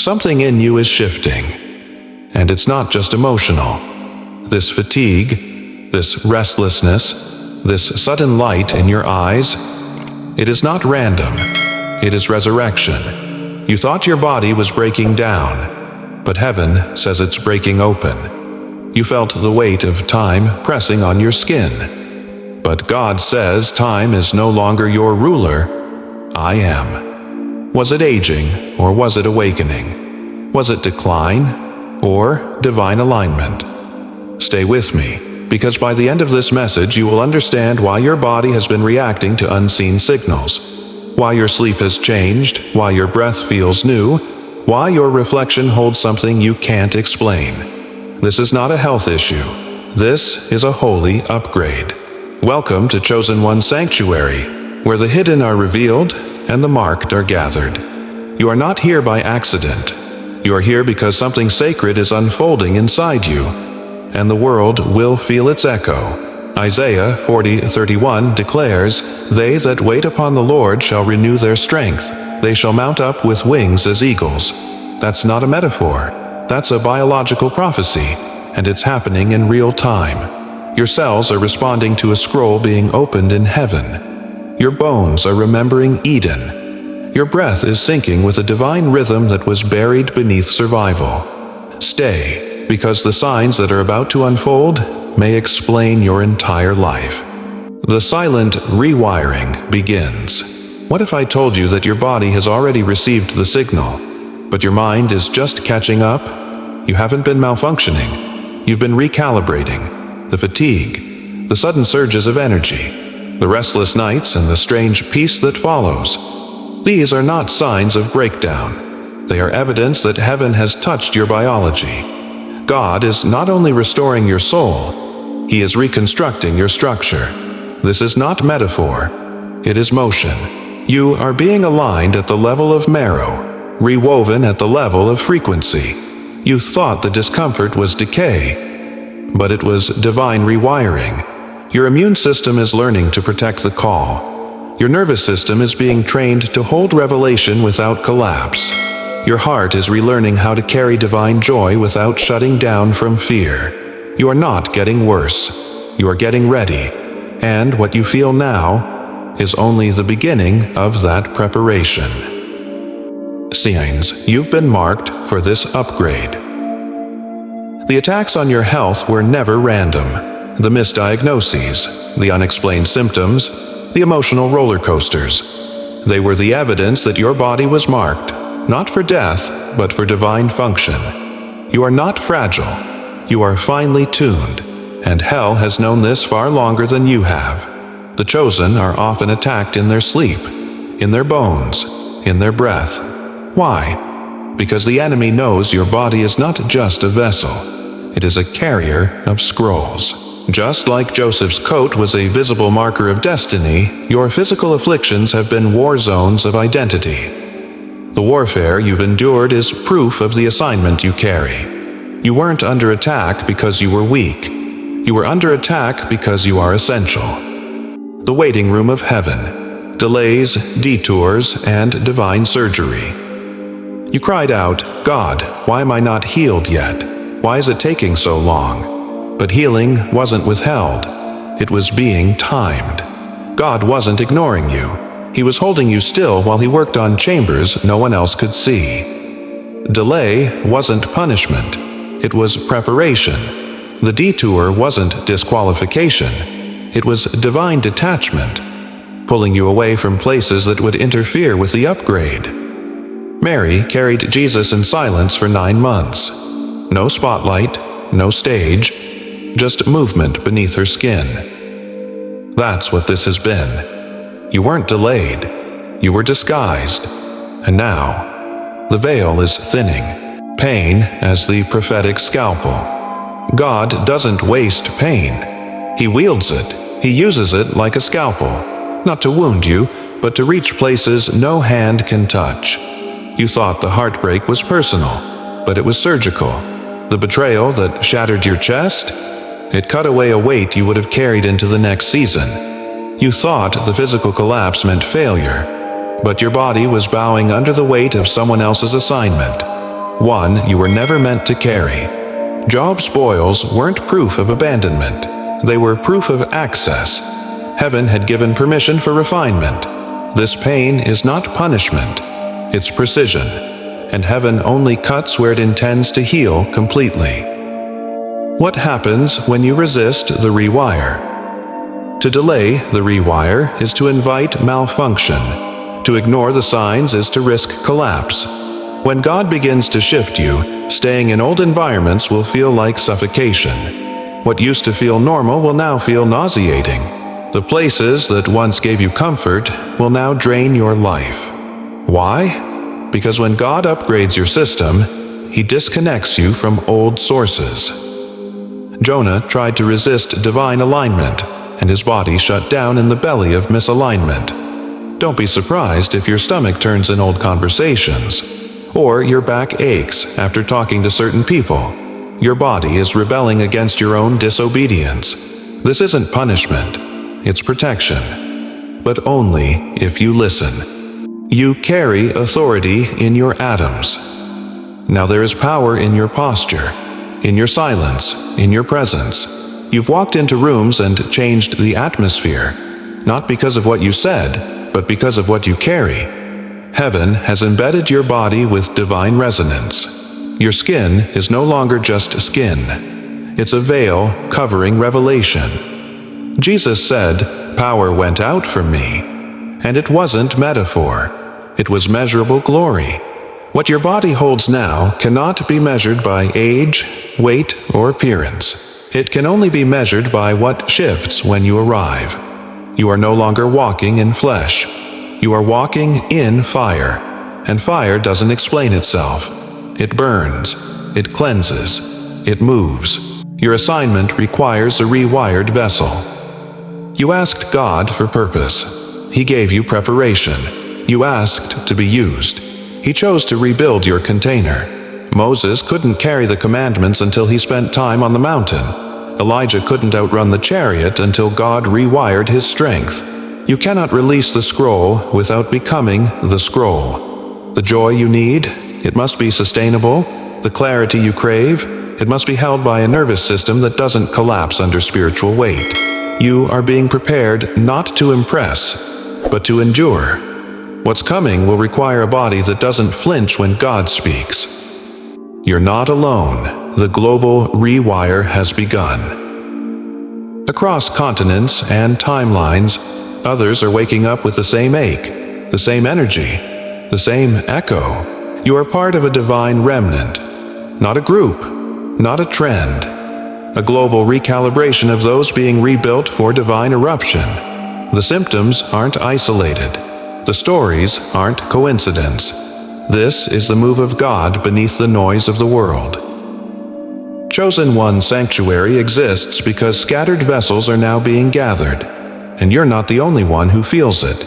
Something in you is shifting. And it's not just emotional. This fatigue, this restlessness, this sudden light in your eyes, it is not random. It is resurrection. You thought your body was breaking down, but heaven says it's breaking open. You felt the weight of time pressing on your skin. But God says time is no longer your ruler. I am. Was it aging, or was it awakening? Was it decline, or divine alignment? Stay with me, because by the end of this message you will understand why your body has been reacting to unseen signals, why your sleep has changed, why your breath feels new, why your reflection holds something you can't explain. This is not a health issue. This is a holy upgrade. Welcome to Chosen One Sanctuary, where the hidden are revealed and the marked are gathered. You are not here by accident. You are here because something sacred is unfolding inside you, and the world will feel its echo. Isaiah 40:31 declares, "They that wait upon the Lord shall renew their strength. They shall mount up with wings as eagles." That's not a metaphor. That's a biological prophecy, and it's happening in real time. Your cells are responding to a scroll being opened in heaven. Your bones are remembering Eden. Your breath is syncing with a divine rhythm that was buried beneath survival. Stay, because the signs that are about to unfold may explain your entire life. The silent rewiring begins. What if I told you that your body has already received the signal, but your mind is just catching up? You haven't been malfunctioning. You've been recalibrating. The fatigue, the sudden surges of energy, the restless nights, and the strange peace that follows. These are not signs of breakdown. They are evidence that heaven has touched your biology. God is not only restoring your soul, He is reconstructing your structure. This is not metaphor. It is motion. You are being aligned at the level of marrow, rewoven at the level of frequency. You thought the discomfort was decay, but it was divine rewiring. Your immune system is learning to protect the call. Your nervous system is being trained to hold revelation without collapse. Your heart is relearning how to carry divine joy without shutting down from fear. You are not getting worse. You are getting ready. And what you feel now is only the beginning of that preparation. Signs, you've been marked for this upgrade. The attacks on your health were never random. The misdiagnoses, the unexplained symptoms, the emotional roller coasters. They were the evidence that your body was marked, not for death, but for divine function. You are not fragile. You are finely tuned, and hell has known this far longer than you have. The chosen are often attacked in their sleep, in their bones, in their breath. Why? Because the enemy knows your body is not just a vessel. It is a carrier of scrolls. Just like Joseph's coat was a visible marker of destiny, your physical afflictions have been war zones of identity. The warfare you've endured is proof of the assignment you carry. You weren't under attack because you were weak. You were under attack because you are essential. The waiting room of heaven. Delays, detours, and divine surgery. You cried out, "God, why am I not healed yet? Why is it taking so long?" But healing wasn't withheld. It was being timed. God wasn't ignoring you. He was holding you still while He worked on chambers no one else could see. Delay wasn't punishment. It was preparation. The detour wasn't disqualification. It was divine detachment, pulling you away from places that would interfere with the upgrade. Mary carried Jesus in silence for 9 months. No spotlight, no stage, just movement beneath her skin. That's what this has been. You weren't delayed. You were disguised. And now, the veil is thinning. Pain as the prophetic scalpel. God doesn't waste pain. He wields it. He uses it like a scalpel, not to wound you, but to reach places no hand can touch. You thought the heartbreak was personal, but it was surgical. The betrayal that shattered your chest, it cut away a weight you would have carried into the next season. You thought the physical collapse meant failure, but your body was bowing under the weight of someone else's assignment. one you were never meant to carry. Job's spoils weren't proof of abandonment. They were proof of access. Heaven had given permission for refinement. This pain is not punishment, it's precision, and heaven only cuts where it intends to heal completely. What happens when you resist the rewire? To delay the rewire is to invite malfunction. To ignore the signs is to risk collapse. When God begins to shift you, staying in old environments will feel like suffocation. What used to feel normal will now feel nauseating. The places that once gave you comfort will now drain your life. Why? Because when God upgrades your system, He disconnects you from old sources. Jonah tried to resist divine alignment, and his body shut down in the belly of misalignment. Don't be surprised if your stomach turns in old conversations, or your back aches after talking to certain people. Your body is rebelling against your own disobedience. This isn't punishment, it's protection. But only if you listen. You carry authority in your atoms. Now there is power in your posture, in your silence, in your presence. You've walked into rooms and changed the atmosphere, not because of what you said, but because of what you carry. Heaven has embedded your body with divine resonance. Your skin is no longer just skin. It's a veil covering revelation. Jesus said, "Power went out from me," and it wasn't metaphor. It was measurable glory. What your body holds now cannot be measured by age, weight, or appearance. It can only be measured by what shifts when you arrive. You are no longer walking in flesh. You are walking in fire, and fire doesn't explain itself. It burns, it cleanses, it moves. Your assignment requires a rewired vessel. You asked God for purpose. He gave you preparation. You asked to be used. He chose to rebuild your container. Moses couldn't carry the commandments until he spent time on the mountain. Elijah couldn't outrun the chariot until God rewired his strength. You cannot release the scroll without becoming the scroll. The joy you need, it must be sustainable. The clarity you crave, it must be held by a nervous system that doesn't collapse under spiritual weight. You are being prepared not to impress, but to endure. What's coming will require a body that doesn't flinch when God speaks. You're not alone. The global rewire has begun. Across continents and timelines, others are waking up with the same ache, the same energy, the same echo. You are part of a divine remnant, not a group, not a trend. A global recalibration of those being rebuilt for divine eruption. The symptoms aren't isolated. The stories aren't coincidence. This is the move of God beneath the noise of the world. Chosen One Sanctuary exists because scattered vessels are now being gathered, and you're not the only one who feels it.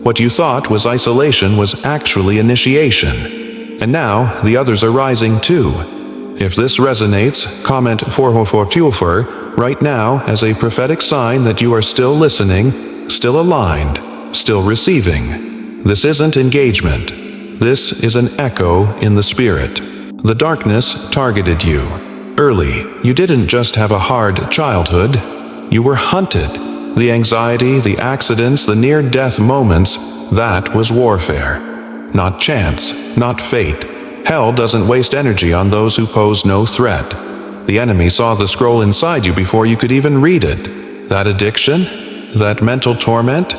What you thought was isolation was actually initiation, and now the others are rising too. If this resonates, comment 444 right now as a prophetic sign that you are still listening, still aligned, still receiving. This isn't engagement. This is an echo in the spirit. The darkness targeted you. Early, you didn't just have a hard childhood. You were hunted. The anxiety, the accidents, the near-death moments, that was warfare. Not chance, not fate. Hell doesn't waste energy on those who pose no threat. The enemy saw the scroll inside you before you could even read it. That addiction, that mental torment,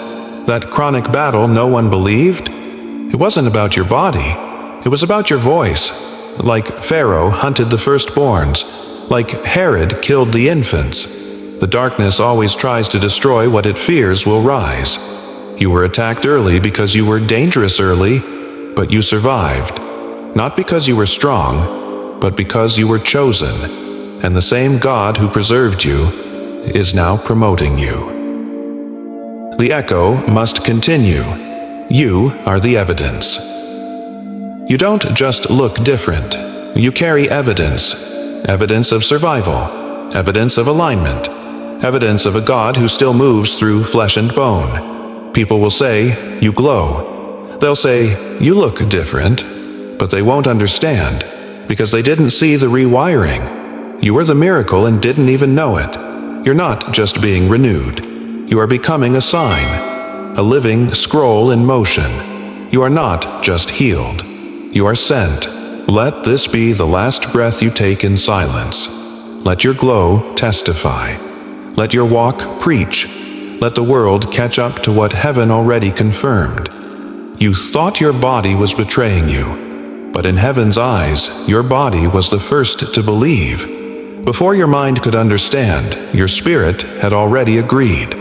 that chronic battle no one believed, it wasn't about your body. It was about your voice. Like Pharaoh hunted the firstborns, like Herod killed the infants. The darkness always tries to destroy what it fears will rise. You were attacked early because you were dangerous early, but you survived. Not because you were strong, but because you were chosen, and the same God who preserved you is now promoting you. The echo must continue. You are the evidence. You don't just look different. You carry evidence. Evidence of survival. Evidence of alignment. Evidence of a God who still moves through flesh and bone. People will say, "You glow." They'll say, "You look different," but they won't understand. because they didn't see the rewiring. You were the miracle and didn't even know it. You're not just being renewed. You are becoming a sign, a living scroll in motion. You are not just healed. You are sent. Let this be the last breath you take in silence. Let your glow testify. Let your walk preach. Let the world catch up to what heaven already confirmed. You thought your body was betraying you, but in heaven's eyes, your body was the first to believe. Before your mind could understand, your spirit had already agreed.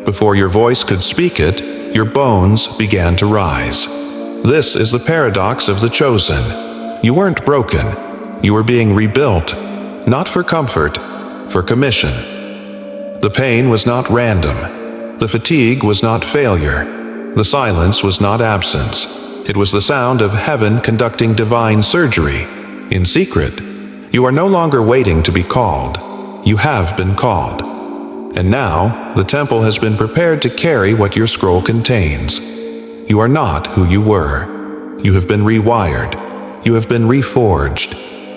Before your voice could speak it, your bones began to rise. This is the paradox of the chosen. You weren't broken. You were being rebuilt, not for comfort, for commission. The pain was not random. The fatigue was not failure. The silence was not absence. It was the sound of heaven conducting divine surgery, in secret. You are no longer waiting to be called. You have been called. And now, the temple has been prepared to carry what your scroll contains. You are not who you were. You have been rewired. You have been reforged.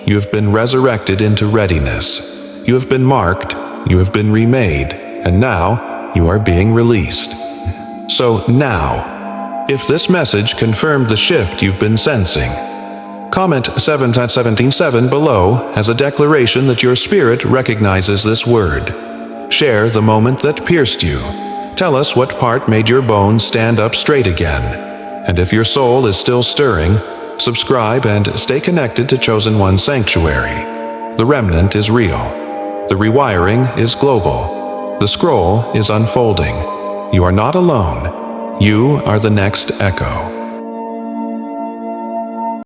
You have been resurrected into readiness. You have been marked. You have been remade. And now, you are being released. So now, if this message confirmed the shift you've been sensing, comment 7.17.7 below as a declaration that your spirit recognizes this word. Share the moment that pierced you. Tell us what part made your bones stand up straight again. And if your soul is still stirring, subscribe and stay connected to Chosen One Sanctuary. The remnant is real. The rewiring is global. The scroll is unfolding. You are not alone. You are the next echo.